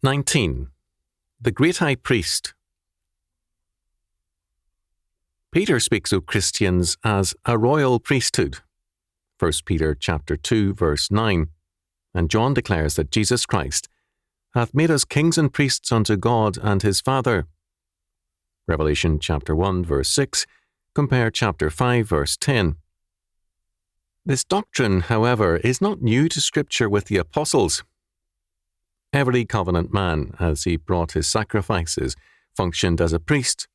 19. The Great High Priest. Peter speaks of Christians as a royal priesthood, 1 Peter chapter 2, verse 9, and John declares that Jesus Christ hath made us kings and priests unto God and his Father. Revelation chapter 1, verse 6, compare chapter 5, verse 10. This doctrine, however, is not new to Scripture with the apostles. Every covenant man, as he brought his sacrifices, functioned as a priest.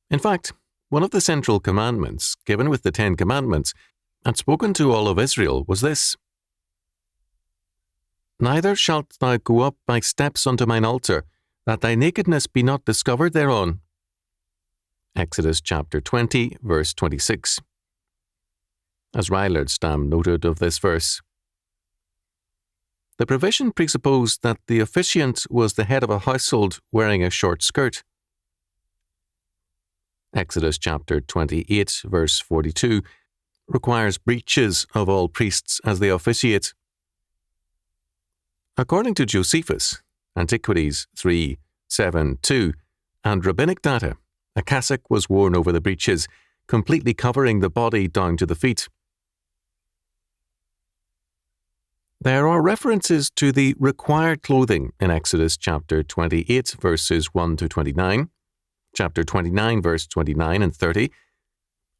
In fact, one of the central commandments given with the 10 Commandments and spoken to all of Israel was this: Neither shalt thou go up by steps unto mine altar, that thy nakedness be not discovered thereon. Exodus chapter 20, verse 26. As Rylardstam noted of this verse, the provision presupposed that the officiant was the head of a household wearing a short skirt. Exodus chapter 28, verse 42, requires breeches of all priests as they officiate. According to Josephus, Antiquities 3:7-2, and rabbinic data, a cassock was worn over the breeches, completely covering the body down to the feet. There are references to the required clothing in Exodus chapter 28, verses 1-29, chapter 29, verse 29 and 30,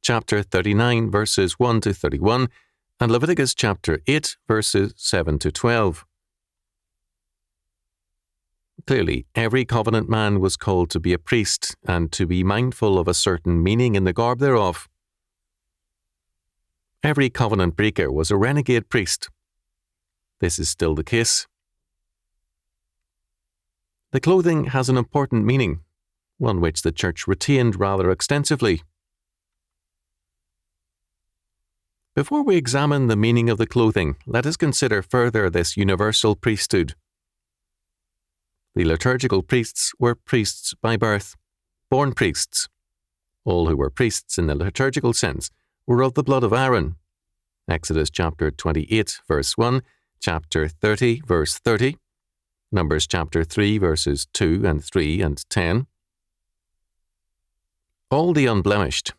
chapter 39, verses 1-31, and Leviticus chapter 8, verses 7-12. Clearly, every covenant man was called to be a priest and to be mindful of a certain meaning in the garb thereof. Every covenant breaker was a renegade priest. This is still the case. The clothing has an important meaning, one which the Church retained rather extensively. Before we examine the meaning of the clothing, let us consider further this universal priesthood. The liturgical priests were priests by birth, born priests. All who were priests in the liturgical sense were of the blood of Aaron. Exodus chapter 28, verse 1, chapter 30, verse 30, Numbers chapter 3, verses 2 and 3 and 10. All the unblemished,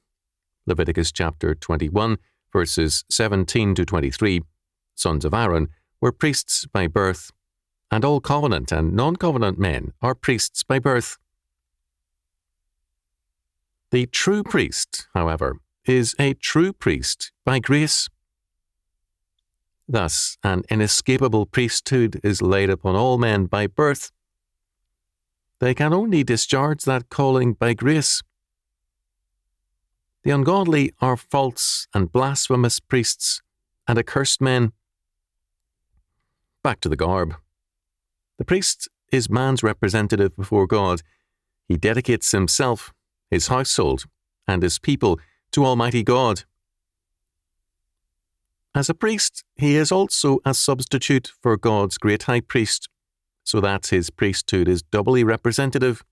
Leviticus chapter 21, verses 17-23, sons of Aaron, were priests by birth, and all covenant and non-covenant men are priests by birth. The true priest, however, is a true priest by grace. Thus, an inescapable priesthood is laid upon all men by birth. They can only discharge that calling by grace. The ungodly are false and blasphemous priests and accursed men. Back to the garb. The priest is man's representative before God. He dedicates himself, his household, and his people to Almighty God. As a priest, he is also a substitute for God's great high priest, so that his priesthood is doubly representative.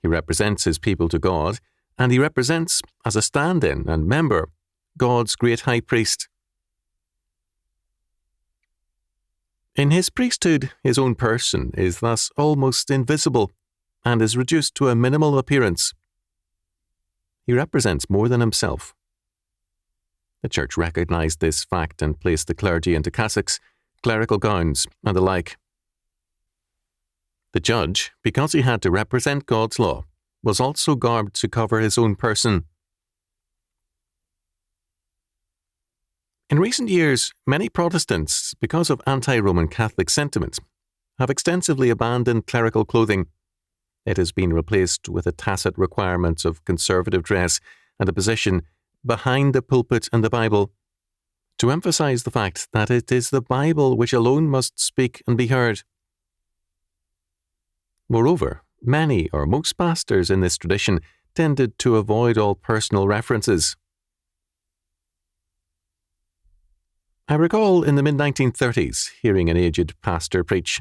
He represents his people to God, and he represents, as a stand-in and member, God's great high priest. In his priesthood, his own person is thus almost invisible and is reduced to a minimal appearance. He represents more than himself. The Church recognized this fact and placed the clergy into cassocks, clerical gowns, and the like. The judge, because he had to represent God's law, was also garbed to cover his own person. In recent years, many Protestants, because of anti-Roman Catholic sentiment, have extensively abandoned clerical clothing. It has been replaced with a tacit requirement of conservative dress and a position behind the pulpit and the Bible, to emphasize the fact that it is the Bible which alone must speak and be heard. Moreover, many or most pastors in this tradition tended to avoid all personal references. I recall in the mid-1930s hearing an aged pastor preach.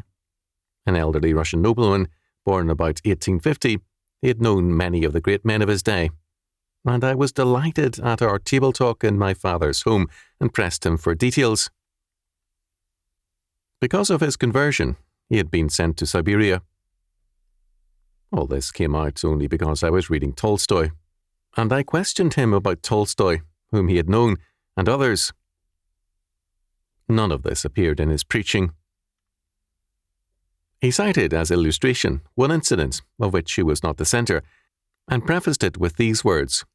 An elderly Russian nobleman, born about 1850, he had known many of the great men of his day, and I was delighted at our table talk in my father's home and pressed him for details. Because of his conversion, he had been sent to Siberia. All this came out only because I was reading Tolstoy, and I questioned him about Tolstoy, whom he had known, and others. None of this appeared in his preaching. He cited as illustration one incident of which he was not the centre, and prefaced it with these words: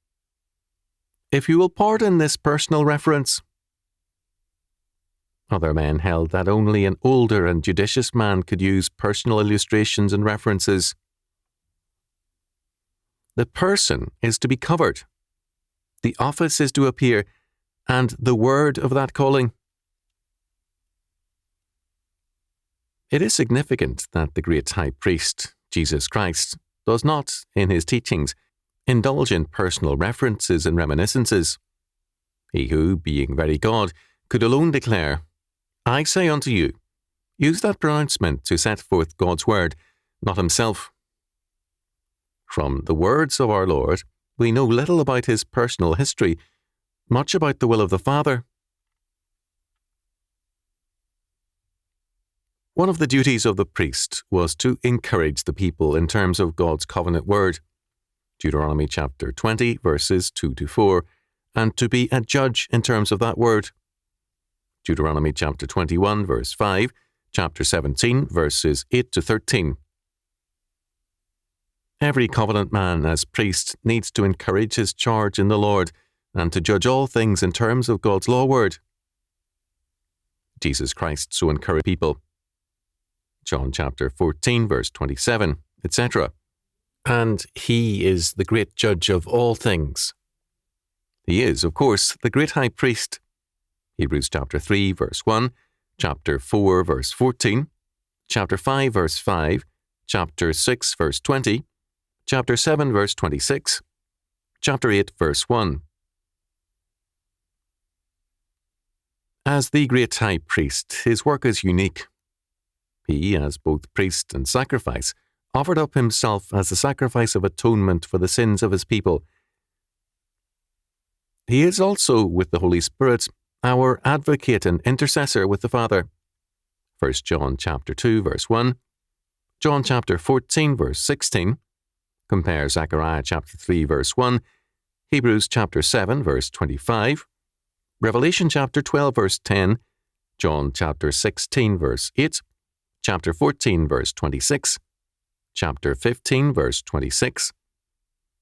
"If you will pardon this personal reference." Other men held that only an older and judicious man could use personal illustrations and references. The person is to be covered. The office is to appear, and the word of that calling. It is significant that the great high priest, Jesus Christ, does not, in his teachings, indulge in personal references and reminiscences. He who, being very God, could alone declare, "I say unto you," use that pronouncement to set forth God's word, not himself. From the words of our Lord, we know little about his personal history, much about the will of the Father. One of the duties of the priest was to encourage the people in terms of God's covenant word, Deuteronomy chapter 20, verses 2 to 4, and to be a judge in terms of that word, Deuteronomy chapter 21, verse 5, chapter 17, verses 8 to 13. Every covenant man as priest needs to encourage his charge in the Lord and to judge all things in terms of God's law word. Jesus Christ so encouraged people. John chapter 14, verse 27, etc. And he is the great judge of all things. He is, of course, the great high priest. Hebrews chapter 3, verse 1, chapter 4, verse 14, chapter 5, verse 5, chapter 6, verse 20, chapter 7, verse 26, chapter 8, verse 1. As the great high priest, his work is unique. He, as both priest and sacrifice, offered up himself as a sacrifice of atonement for the sins of his people. He is also, with the Holy Spirit, our advocate and intercessor with the Father. 1 John chapter 2, verse 1, John chapter 14, verse 16, compare Zechariah chapter 3, verse 1, Hebrews chapter 7, verse 25, Revelation chapter 12, verse 10, John chapter 16, verse 8, chapter 14, verse 26, chapter 15, verse 26,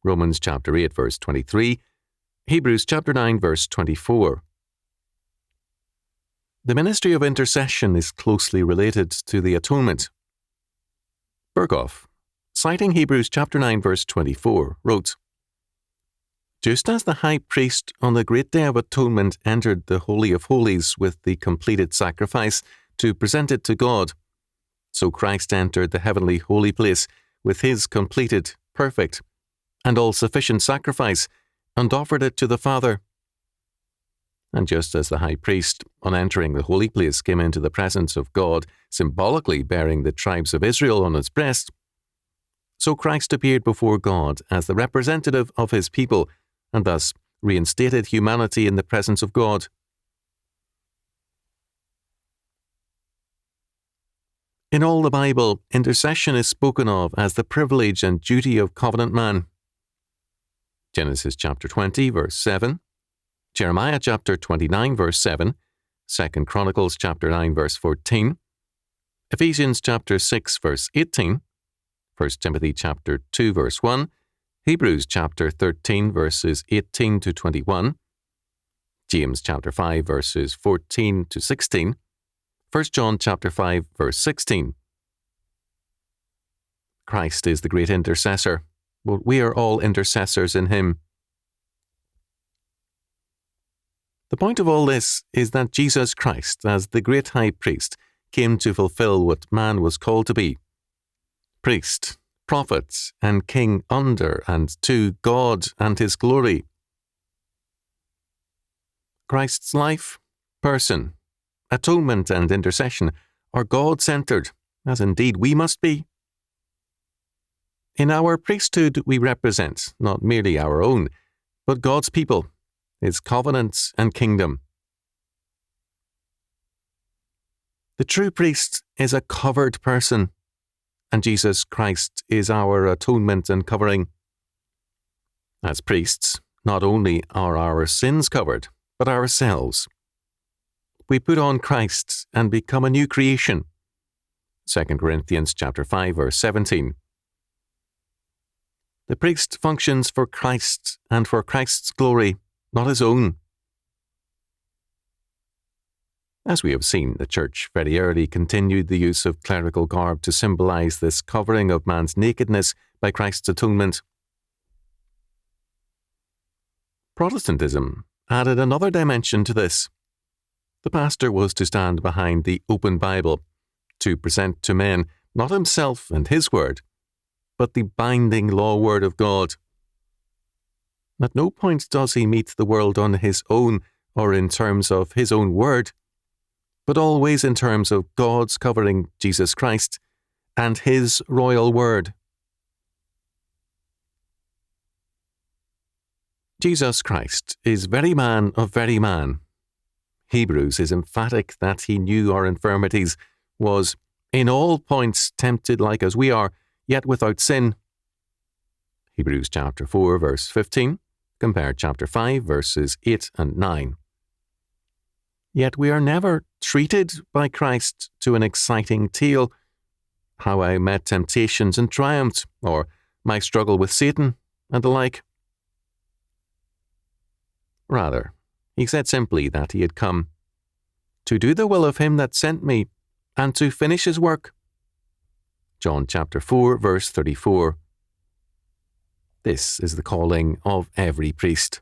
Romans chapter 8, verse 23, Hebrews chapter 9, verse 24. The ministry of intercession is closely related to the atonement. Berkhoff, citing Hebrews chapter 9, verse 24, wrote, "Just as the high priest on the great day of atonement entered the Holy of Holies with the completed sacrifice to present it to God, so Christ entered the heavenly holy place with his completed, perfect, and all-sufficient sacrifice, and offered it to the Father. And just as the high priest, on entering the holy place, came into the presence of God, symbolically bearing the tribes of Israel on his breast, so Christ appeared before God as the representative of his people, and thus reinstated humanity in the presence of God. In all the Bible, intercession is spoken of as the privilege and duty of covenant man. Genesis chapter 20, verse 7, Jeremiah chapter 29, verse 7, 2 Chronicles chapter 9, verse 14, Ephesians chapter 6, verse 18, 1 Timothy chapter 2, verse 1, Hebrews chapter 13, verses 18 to 21, James chapter 5, verses 14 to 16, 1 John chapter 5, verse 16. Christ is the great intercessor, but we are all intercessors in him. The point of all this is that Jesus Christ, as the great high priest, came to fulfill what man was called to be: priest, prophet, and king under and to God and his glory. Christ's life, person, atonement, and intercession are God-centered, as indeed we must be. In our priesthood, we represent not merely our own, but God's people, his covenants and kingdom. The true priest is a covered person, and Jesus Christ is our atonement and covering. As priests, not only are our sins covered, but ourselves. We put on Christ and become a new creation. 2 Corinthians chapter 5, verse 17. The priest functions for Christ and for Christ's glory, not his own. As we have seen, the Church very early continued the use of clerical garb to symbolize this covering of man's nakedness by Christ's atonement. Protestantism added another dimension to this. The pastor was to stand behind the open Bible, to present to men not himself and his word, but the binding law word of God. At no point does he meet the world on his own or in terms of his own word, but always in terms of God's covering Jesus Christ and his royal word. Jesus Christ is very man of very man. Hebrews is emphatic that he knew our infirmities, was in all points tempted like as we are, yet without sin. Hebrews chapter 4, verse 15, compare chapter 5, verses 8 and 9. Yet we are never treated by Christ to an exciting tale, how I met temptations and triumphed, or my struggle with Satan, and the like. Rather, he said simply that he had come to do the will of him that sent me, and to finish his work. John chapter 4, verse 34. This is the calling of every priest.